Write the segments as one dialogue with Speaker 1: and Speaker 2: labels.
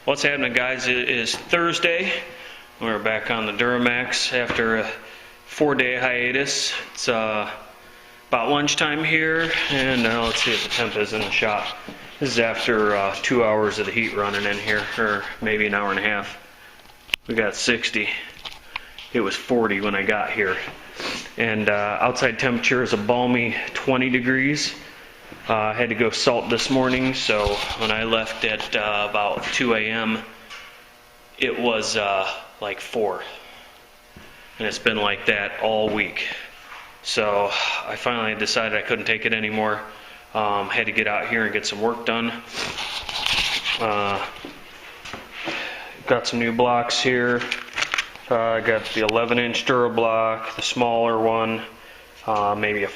Speaker 1: What's happening, guys? It is Thursday. We're back on the Duramax after a 4-day hiatus. It's about lunchtime here, and let's see if the temp is in the shop. This is after 2 hours of the heat running in here, or maybe an hour and a half. We got 60. It was 40 when I got here. And outside temperature is a balmy 20 degrees. I had to go salt this morning, so when I left at about 2 a.m., it was like 4. And it's been like that all week. So I finally decided I couldn't take it anymore. Had to get out here and get some work done. Got some new blocks here. I got the 11-inch Durablock, the smaller one, maybe a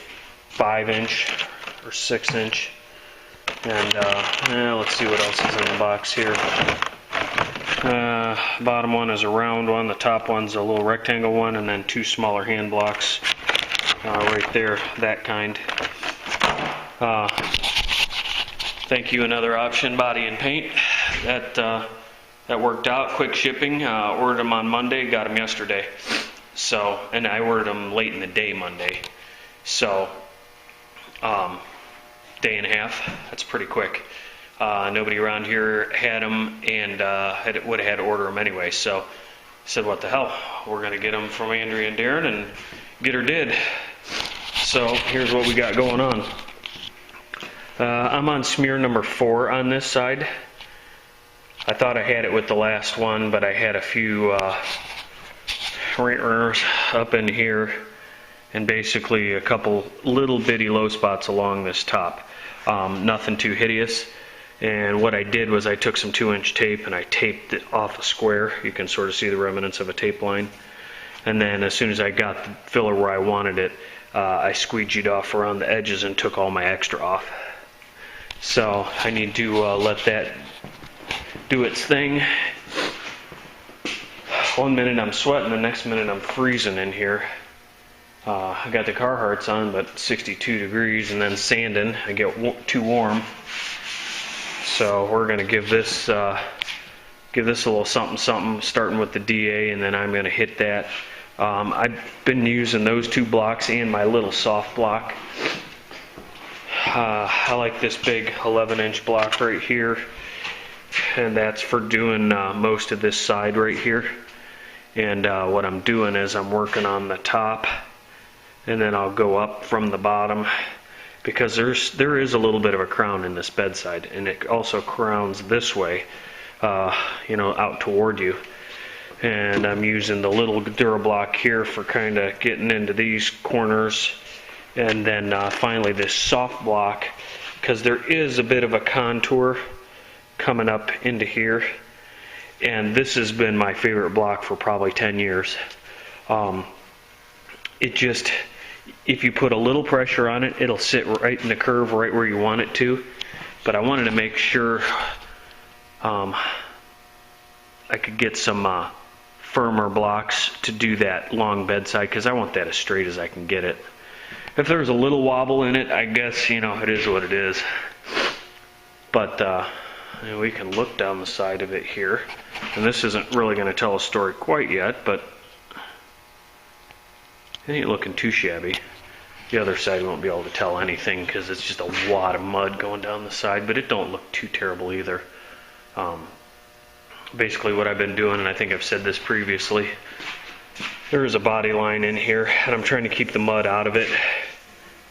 Speaker 1: 5-inch or 6-inch, and let's see what else is in the box here. Bottom one is a round one, the top one's a little rectangle one, and then 2 smaller hand blocks right there, that kind. Thank you, Another Option Body and Paint. That worked out. Quick shipping. Ordered them on Monday, got them yesterday. So, and I ordered them late in the day Monday. So, day and a half. That's pretty quick. Nobody around here had them, and would have had to order them anyway. So, I said, what the hell? We're going to get them from Andrea and Darren, and get her did. So, here's what we got going on. I'm on smear number 4 on this side. I thought I had it with the last one, but I had a few right up in here, and basically a couple little bitty low spots along this top. Nothing too hideous. And what I did was I took some 2-inch tape and I taped it off a square. You can sort of see the remnants of a tape line. And then as soon as I got the filler where I wanted it, I squeegeed off around the edges and took all my extra off. So I need to let that do its thing. One minute I'm sweating, the next minute I'm freezing in here. I got the Carhartts on, but 62 degrees, and then sanding, I get too warm. So we're going to give this a little something, starting with the DA, and then I'm going to hit that. I've been using those 2 blocks and my little soft block. I like this big 11-inch block right here, and that's for doing most of this side right here. And what I'm doing is I'm working on the top, and then I'll go up from the bottom, because there is a little bit of a crown in this bedside, and it also crowns this way, out toward you. And I'm using the little Durablock here for kind of getting into these corners, and then finally this soft block, because there is a bit of a contour coming up into here, and this has been my favorite block for probably 10 years. If you put a little pressure on it, it'll sit right in the curve, right where you want it to. But I wanted to make sure I could get some firmer blocks to do that long bedside, because I want that as straight as I can get it. If there's a little wobble in it, I guess, it is what it is. But we can look down the side of it here. And this isn't really going to tell a story quite yet, but it ain't looking too shabby. The other side won't be able to tell anything because it's just a wad of mud going down the side, but it don't look too terrible either. Basically what I've been doing, and I think I've said this previously, there is a body line in here, and I'm trying to keep the mud out of it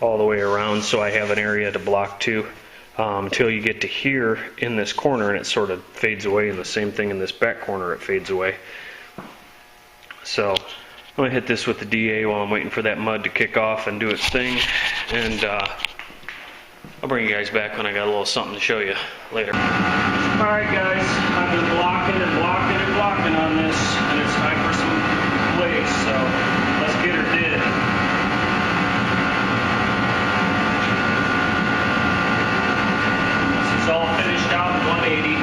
Speaker 1: all the way around so I have an area to block to. Until you get to here in this corner, and it sort of fades away, and the same thing in this back corner, it fades away. So I'm going to hit this with the DA while I'm waiting for that mud to kick off and do its thing, and I'll bring you guys back when I got a little something to show you later. Alright guys, I've been blocking and blocking and blocking on this, and it's time for some glaze, so let's get her did. It's all finished out in 180.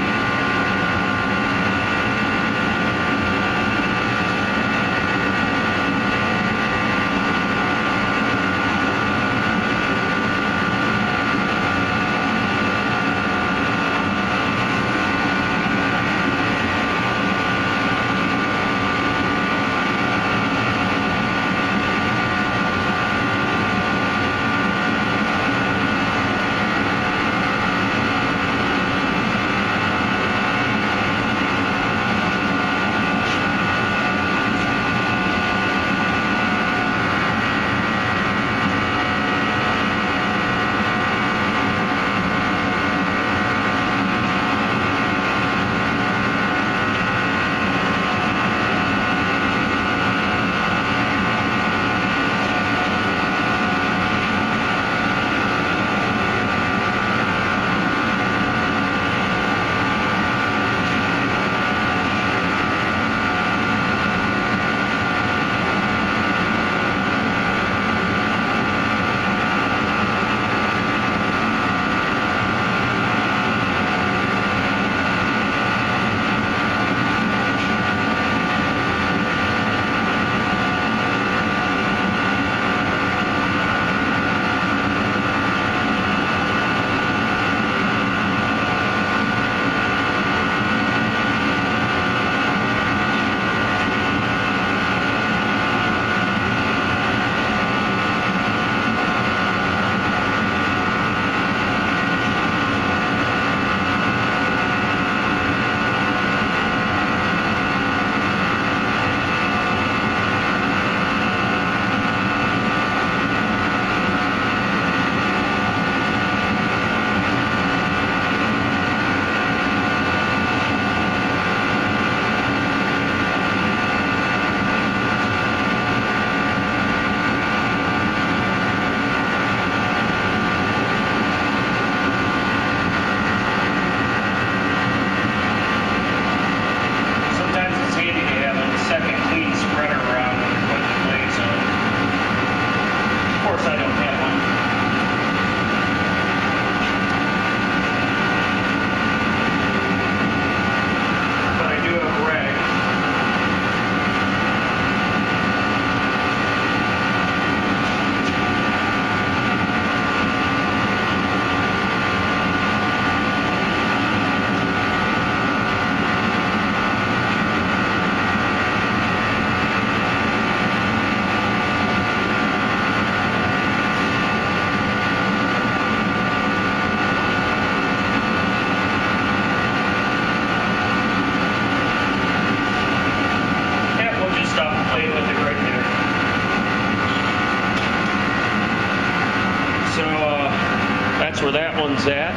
Speaker 1: where that one's at,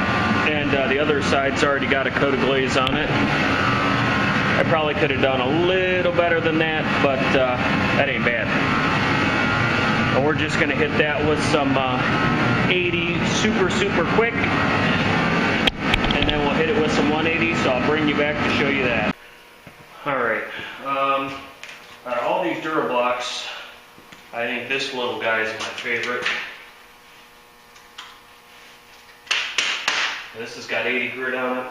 Speaker 1: and the other side's already got a coat of glaze on it. I probably could have done a little better than that, but that ain't bad. And we're just gonna hit that with some 80 super quick, and then we'll hit it with some 180, so I'll bring you back to show you that. Alright, out of all these Durablocks, I think this little guy is my favorite. This has got 80 grit on it,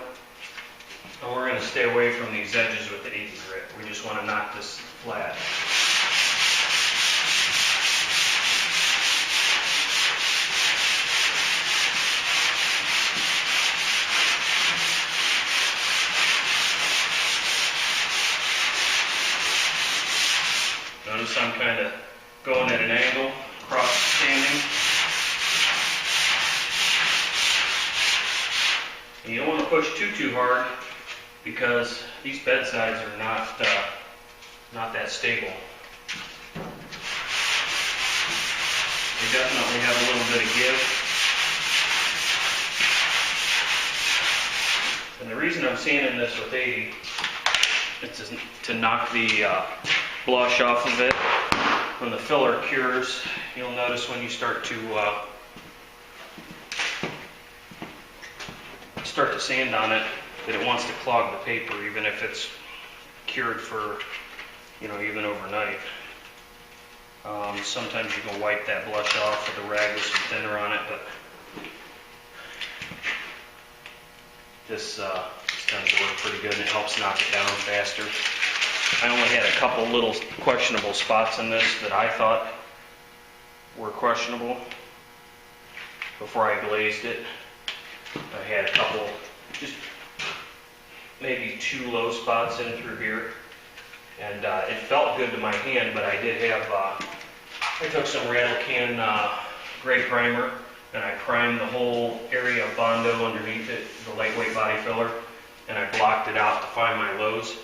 Speaker 1: and we're going to stay away from these edges with the 80 grit. We just want to knock this flat. Notice I'm kind of going at an angle, cross standing. And you don't want to push too hard because these bedsides are not that stable. They definitely have a little bit of give. And the reason I'm sanding this with 80 is to knock the blush off of it. When the filler cures, you'll notice when you start to sand on it that it wants to clog the paper, even if it's cured for, even overnight. Sometimes you can wipe that blush off with a rag with some thinner on it, but this tends to work pretty good, and it helps knock it down faster. I only had a couple little questionable spots in this that I thought were questionable before I glazed it. I had a couple, just maybe 2 low spots in through here, and it felt good to my hand, but I did have, I took some rattle can gray primer, and I primed the whole area of Bondo underneath it, the lightweight body filler, and I blocked it out to find my lows.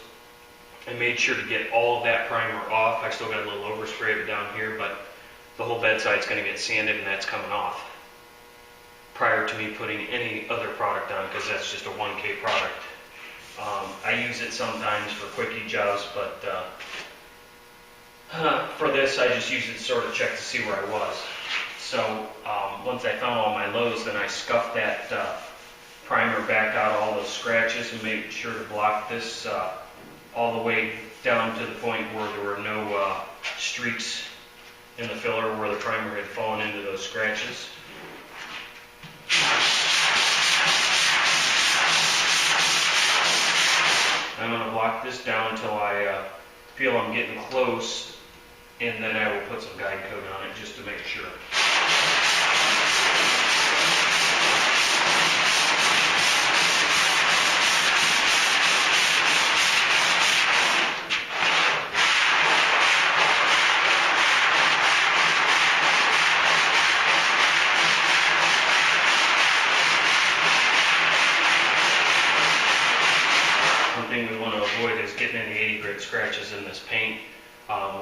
Speaker 1: I made sure to get all of that primer off. I still got a little overspray of it down here, but the whole bedside's going to get sanded, and that's coming off prior to me putting any other product on, because that's just a 1K product. I use it sometimes for quickie jobs, but for this I just use it to sort of check to see where I was. So once I found all my lows, then I scuffed that primer back out all those scratches and made sure to block this all the way down to the point where there were no streaks in the filler where the primer had fallen into those scratches. I'm going to block this down until I feel I'm getting close, and then I will put some guide coat on it just to make sure. Thing we want to avoid is getting any 80 grit scratches in this paint.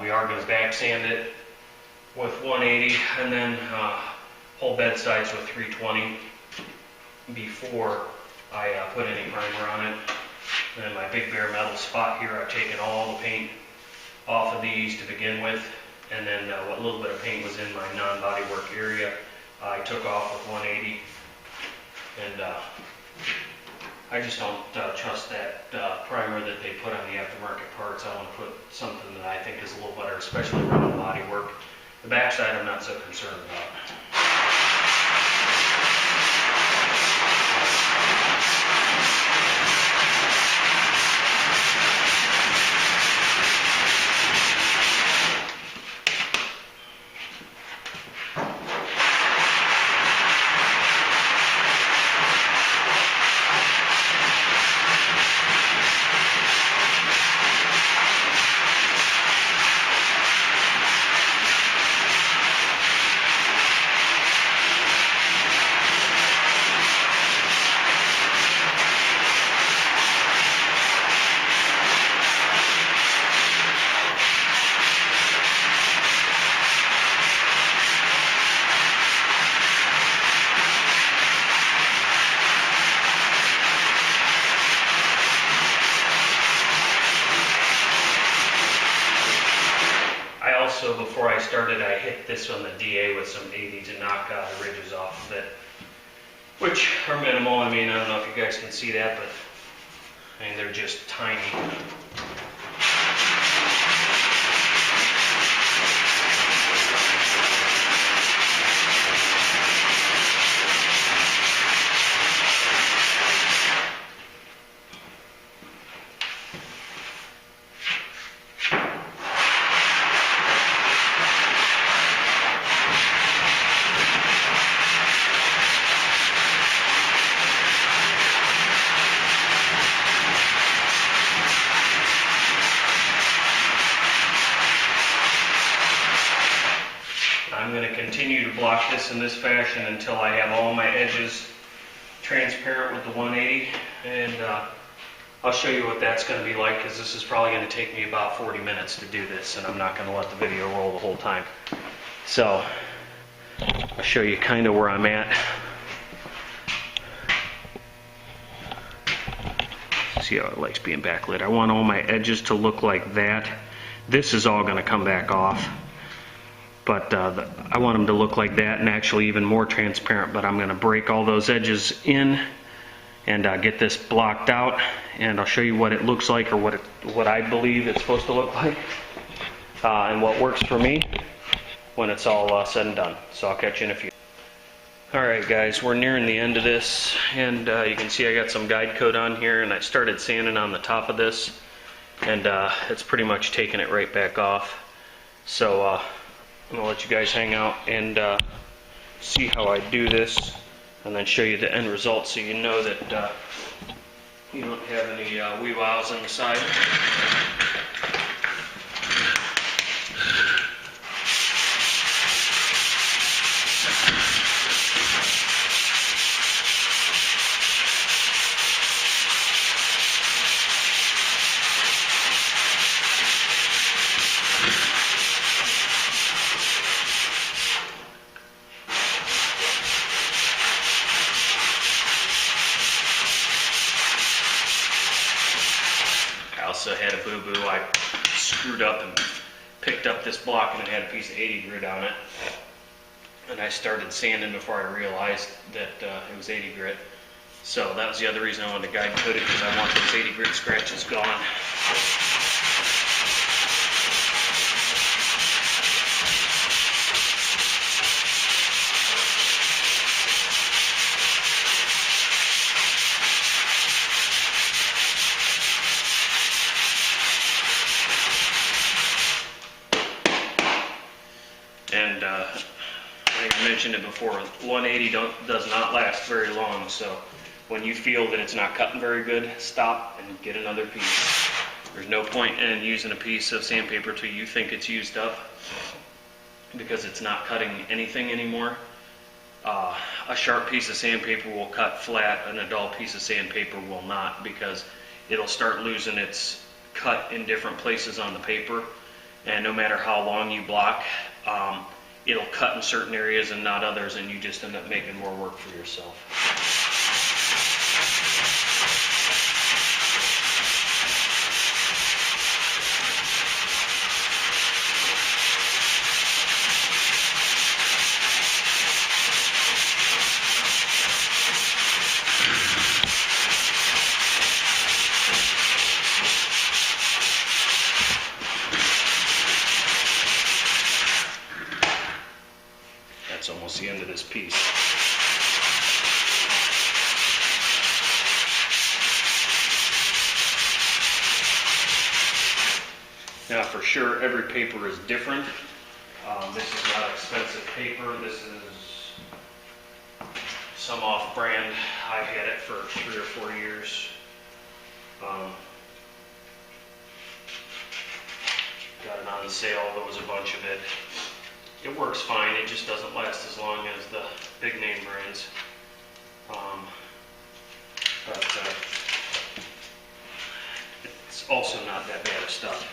Speaker 1: We are going to back sand it with 180 and then whole bedsides with 320 before I put any primer on it. And then my big bare metal spot here, I've taken all the paint off of these to begin with, and then what little bit of paint was in my non-body work area I took off with 180. And I just don't trust that primer that they put on the aftermarket parts. I want to put something that I think is a little better, especially around the body work. The backside I'm not so concerned about. also, before I started, I hit this on the DA with some 80 to knock the ridges off of it, which are minimal. I mean, I don't know if you guys can see that, but I mean, they're just tiny. I'm going to continue to block this in this fashion until I have all my edges transparent with the 180, and I'll show you what that's going to be like, because this is probably going to take me about 40 minutes to do this, and I'm not going to let the video roll the whole time. So I'll show you kind of where I'm at. See how it likes being backlit. I want all my edges to look like that. This is all going to come back off. But I want them to look like that, and actually even more transparent. But I'm going to break all those edges in and get this blocked out, and I'll show you what it looks like, or what I believe it's supposed to look like, and what works for me when it's all said and done. So I'll catch you in a few. Alright guys, we're nearing the end of this, and you can see I got some guide coat on here, and I started sanding on the top of this, and it's pretty much taking it right back off. So I'm going to let you guys hang out and see how I do this, and then show you the end result so you know that you don't have any wee wows on the side. I also had a boo-boo. I screwed up and picked up this block, and it had a piece of 80 grit on it. And I started sanding before I realized that it was 80 grit. So that was the other reason I wanted to guide coat it, because I want those 80 grit scratches gone. And I think I mentioned it before, 180 does not last very long, so when you feel that it's not cutting very good, stop and get another piece. There's no point in using a piece of sandpaper till you think it's used up, because it's not cutting anything anymore. A sharp piece of sandpaper will cut flat, and a dull piece of sandpaper will not, because it'll start losing its cut in different places on the paper, and no matter how long you block, it'll cut in certain areas and not others, and you just end up making more work for yourself. That's almost the end of this piece. Now, for sure, every paper is different. This is not expensive paper. This is some off-brand. I've had it for 3 or 4 years. Got it on sale. There was a bunch of it. It works fine. It just doesn't last as long as the big name brands. But it's also not that bad of stuff.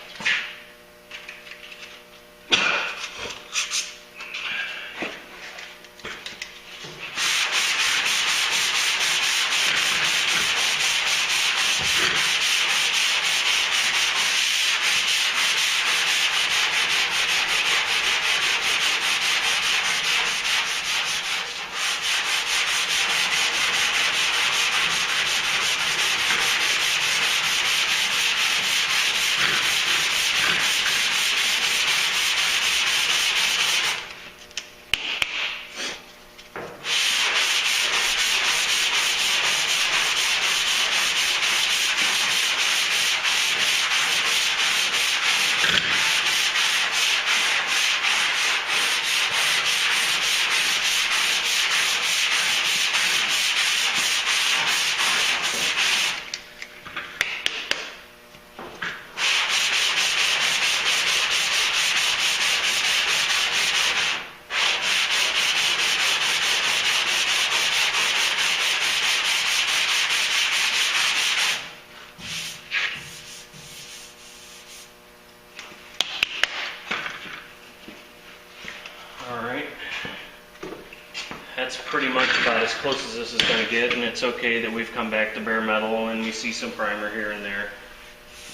Speaker 1: pretty much about as close as this is going to get, and it's okay that we've come back to bare metal and we see some primer here and there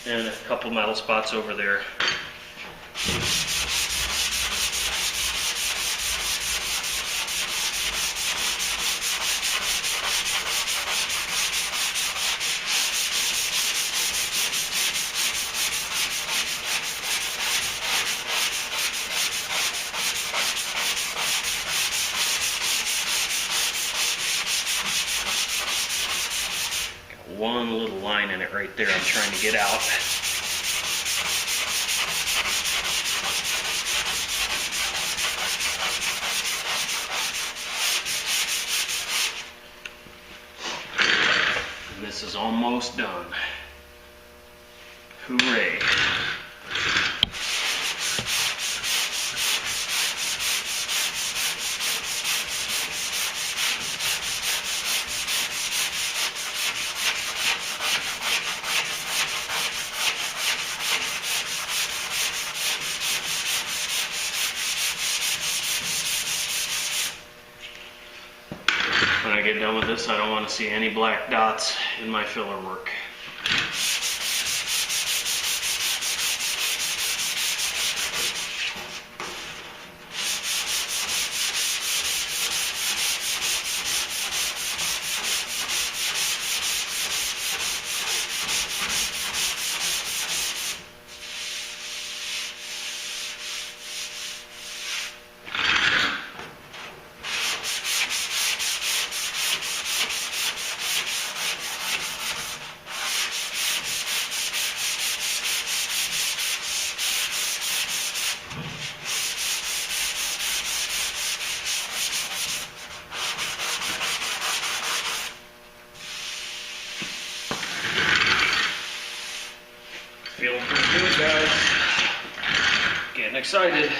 Speaker 1: and a couple metal spots over there. One little line in it right there I'm trying to get out. And this is almost done. Hooray. When I get done with this, I don't want to see any black dots in my filler work. Feeling pretty good, guys. Getting excited.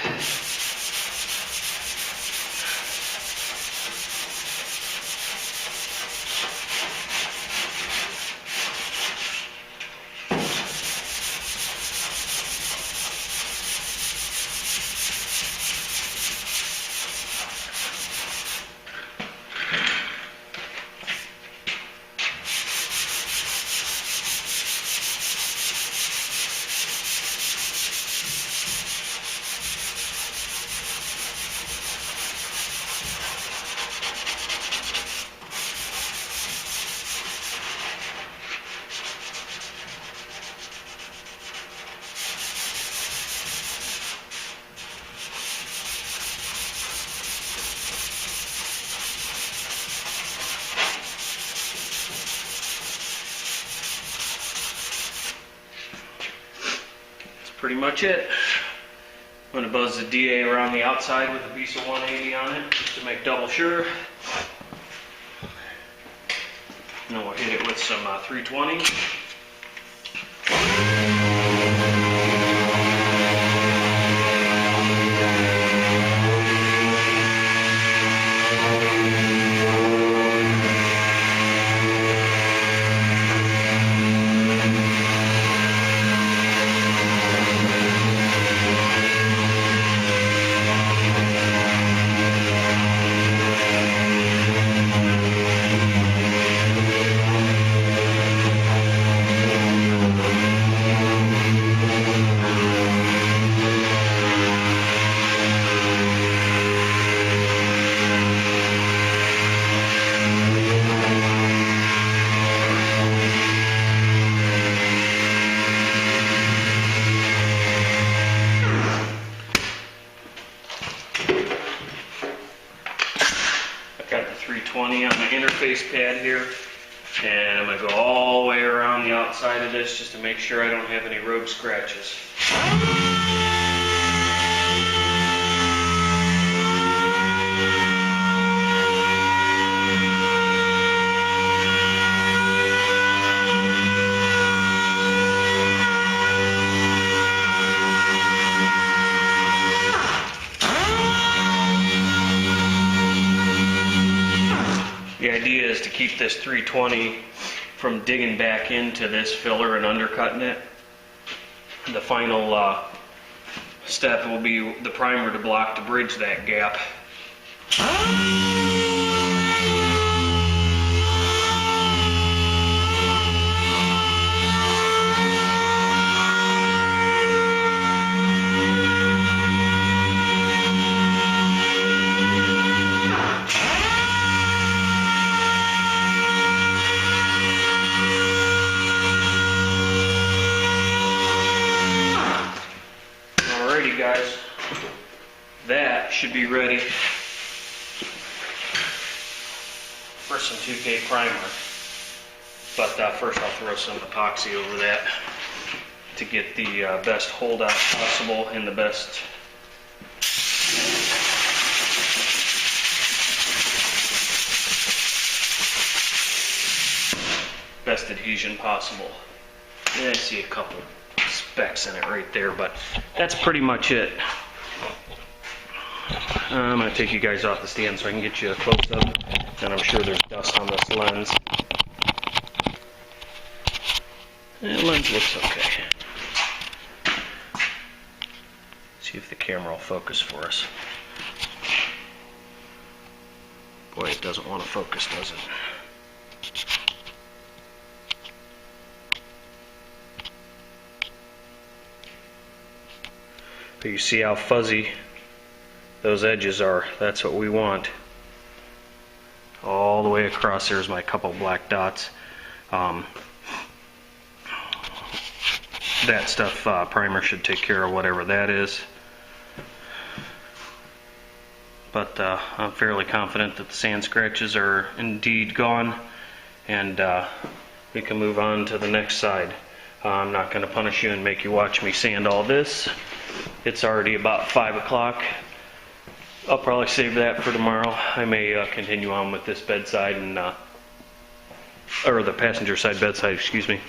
Speaker 1: Pretty much it. I'm going to buzz the DA around the outside with a piece of 180 on it just to make double sure. And then we'll hit it with some 320. Got the 320 on the interface pad here, and I'm going to go all the way around the outside of this just to make sure I don't have any road scratches. The idea is to keep this 320 from digging back into this filler and undercutting it. The final step will be the primer to block to bridge that gap. guys, that should be ready for some 2K primer. But first I'll throw some epoxy over that to get the best holdout possible and the best adhesion possible. And I see a couple specks in it right there, but that's pretty much it. I'm going to take you guys off the stand so I can get you a close-up, and I'm sure there's dust on this lens. And the lens looks okay. See if the camera will focus for us. Boy, it doesn't want to focus, does it? But you see how fuzzy those edges are. That's what we want. All the way across. There's my couple black dots. That stuff, primer should take care of whatever that is. But I'm fairly confident that the sand scratches are indeed gone, and we can move on to the next side. I'm not going to punish you and make you watch me sand all this. It's already about 5 o'clock. I'll probably save that for tomorrow. I may continue on with this bedside and or the passenger side bedside, excuse me,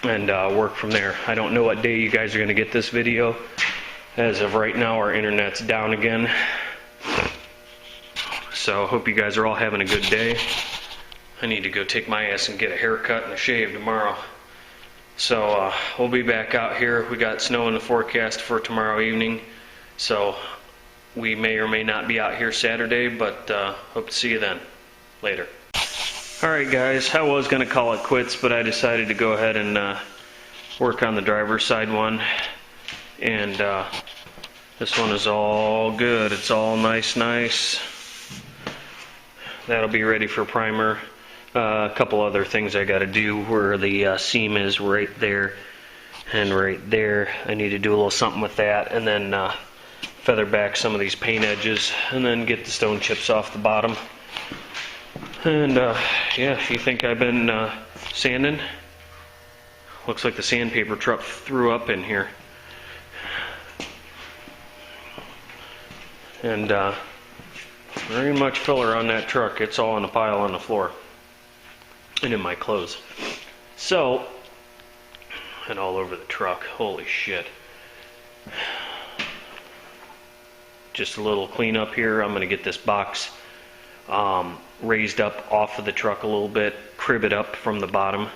Speaker 1: and work from there. I don't know what day you guys are going to get this video. As of right now, our internet's down again. So hope you guys are all having a good day. I need to go take my ass and get a haircut and a shave tomorrow. So we'll be back out here. We got snow in the forecast for tomorrow evening, so we may or may not be out here Saturday, but hope to see you then. Later. Alright guys, I was going to call it quits, but I decided to go ahead and work on the driver's side one. And this one is all good. It's all nice. That'll be ready for primer. A couple other things I got to do where the seam is right there and right there. I need to do a little something with that, and then feather back some of these paint edges, and then get the stone chips off the bottom. And yeah, if you think I've been sanding, looks like the sandpaper truck threw up in here. And very much filler on that truck. It's all in a pile on the floor and in my clothes. So, and all over the truck. Holy shit. Just a little cleanup here. I'm going to get this box raised up off of the truck a little bit, crib it up from the bottom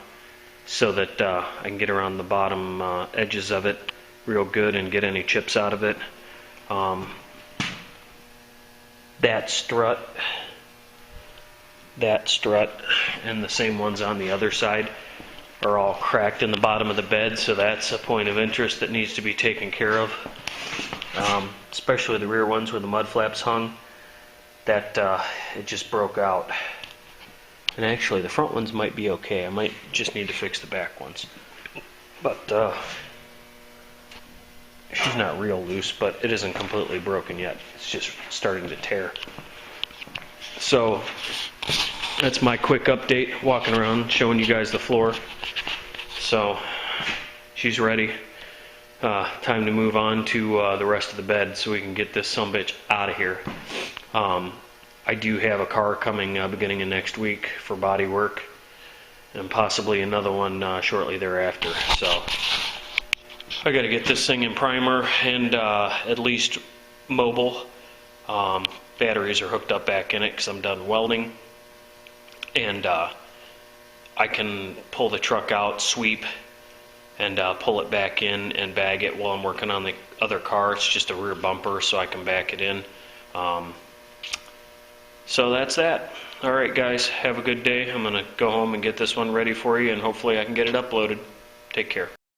Speaker 1: so that I can get around the bottom edges of it real good and get any chips out of it. That strut, and the same ones on the other side are all cracked in the bottom of the bed, so that's a point of interest that needs to be taken care of. Especially the rear ones where the mud flaps hung, that it just broke out. And actually the front ones might be okay. I might just need to fix the back ones. But she's not real loose, but it isn't completely broken yet. It's just starting to tear. So that's my quick update, walking around showing you guys the floor. So she's ready. Time to move on to the rest of the bed so we can get this sumbitch out of here. I do have a car coming beginning of next week for body work, and possibly another one shortly thereafter. So I got to get this thing in primer and at least mobile. Batteries are hooked up back in it because I'm done welding, and I can pull the truck out, sweep, and pull it back in and bag it while I'm working on the other car. It's just a rear bumper, so I can back it in. So that's that. Alright guys, have a good day. I'm going to go home and get this one ready for you, and hopefully I can get it uploaded. Take care.